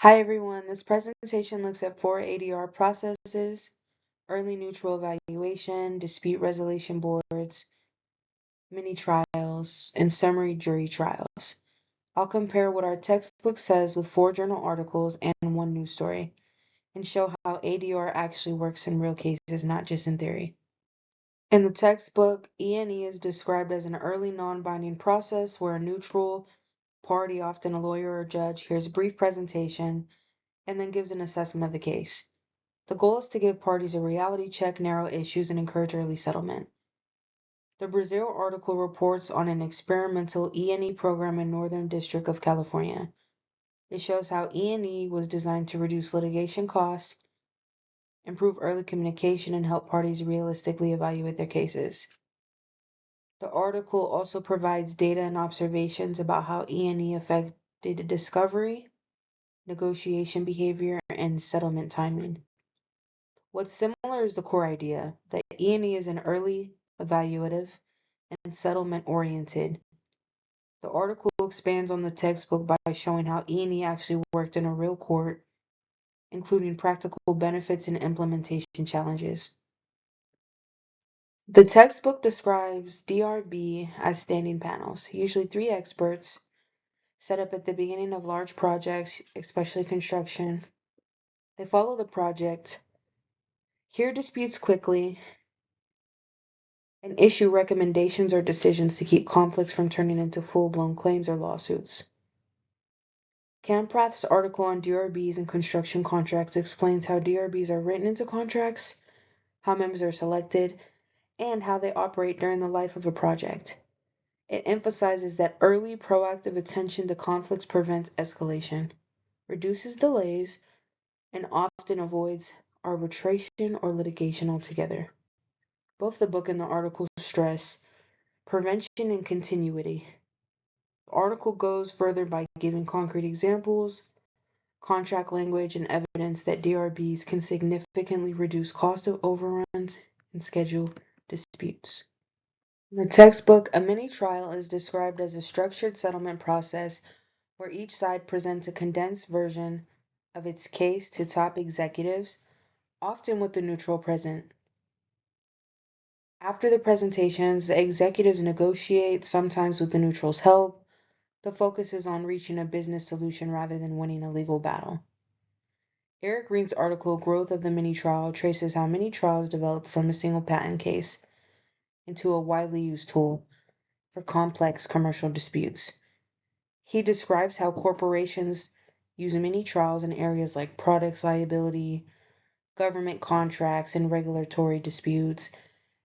Hi everyone, this presentation looks at 4 ADR processes: early neutral evaluation, dispute resolution boards, mini trials, and summary jury trials. I'll compare what our textbook says with 4 journal articles and 1 news story, and show how ADR actually works in real cases, not just in theory. In the textbook, E&E is described as an early non-binding process where a neutral party, often a lawyer or judge, hears a brief presentation and then gives an assessment of the case. The goal is to give parties a reality check, narrow issues, and encourage early settlement. The Brazil article reports on an experimental E&E program in Northern District of California. It shows how E&E was designed to reduce litigation costs, improve early communication, and help parties realistically evaluate their cases. The article also provides data and observations about how E&E affected discovery, negotiation behavior, and settlement timing. What's similar is the core idea that E&E is an early, evaluative, and settlement-oriented. The article expands on the textbook by showing how E&E actually worked in a real court, including practical benefits and implementation challenges. The textbook describes DRB as standing panels, usually 3 experts, set up at the beginning of large projects, especially construction. They follow the project, hear disputes quickly, and issue recommendations or decisions to keep conflicts from turning into full-blown claims or lawsuits. Kamprath's article on DRBs and construction contracts explains how DRBs are written into contracts, how members are selected, and how they operate during the life of a project. It emphasizes that early proactive attention to conflicts prevents escalation, reduces delays, and often avoids arbitration or litigation altogether. Both the book and the article stress prevention and continuity. The article goes further by giving concrete examples, contract language, and evidence that DRBs can significantly reduce cost of overruns and schedule disputes. In the textbook, a mini trial is described as a structured settlement process where each side presents a condensed version of its case to top executives, often with the neutral present. After the presentations, the executives negotiate, sometimes with the neutral's help. The focus is on reaching a business solution rather than winning a legal battle. Eric Green's article, Growth of the Mini Trial, traces how mini trials developed from a single patent case into a widely used tool for complex commercial disputes. He describes how corporations use mini trials in areas like products liability, government contracts, and regulatory disputes,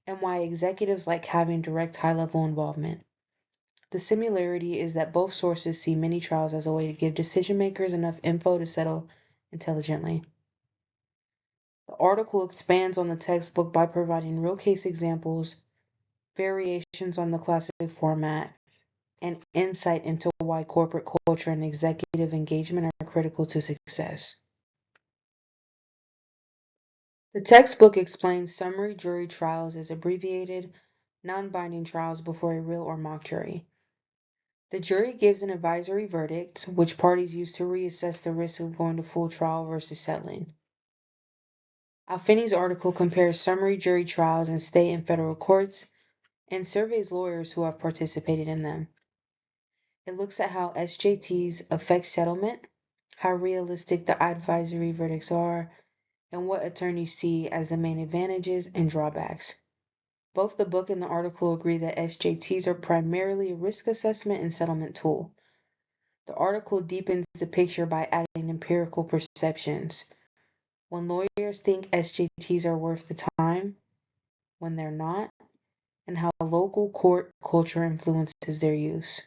and why executives like having direct high-level involvement. The similarity is that both sources see mini trials as a way to give decision makers enough info to settle intelligently. The article expands on the textbook by providing real case examples, variations on the classic format, and insight into why corporate culture and executive engagement are critical to success. The textbook explains summary jury trials as abbreviated, non-binding trials before a real or mock jury. The jury gives an advisory verdict, which parties use to reassess the risk of going to full trial versus settling. Alfini's article compares summary jury trials in state and federal courts and surveys lawyers who have participated in them. It looks at how SJTs affect settlement, how realistic the advisory verdicts are, and what attorneys see as the main advantages and drawbacks. Both the book and the article agree that SJTs are primarily a risk assessment and settlement tool. The article deepens the picture by adding empirical perceptions. When lawyers think SJTs are worth the time, when they're not, and how local court culture influences their use.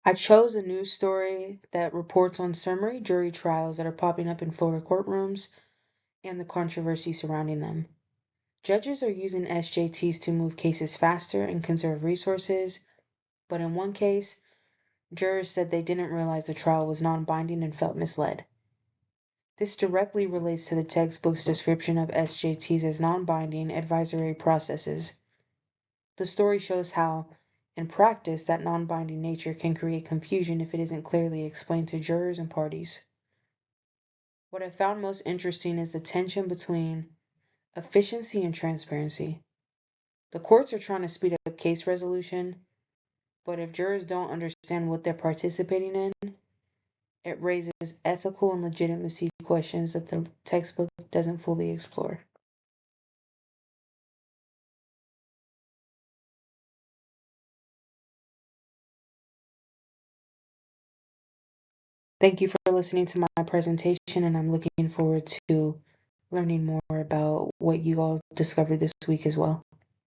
I chose a news story that reports on summary jury trials that are popping up in Florida courtrooms and the controversy surrounding them. Judges are using SJTs to move cases faster and conserve resources, but in one case, jurors said they didn't realize the trial was non-binding and felt misled. This directly relates to the textbook's description of SJTs as non-binding advisory processes. The story shows how, in practice, that non-binding nature can create confusion if it isn't clearly explained to jurors and parties. What I found most interesting is the tension between efficiency and transparency. The courts are trying to speed up case resolution, but if jurors don't understand what they're participating in, it raises ethical and legitimacy questions that the textbook doesn't fully explore. Thank you for listening to my presentation, and I'm looking forward to learning more about what you all discovered this week as well.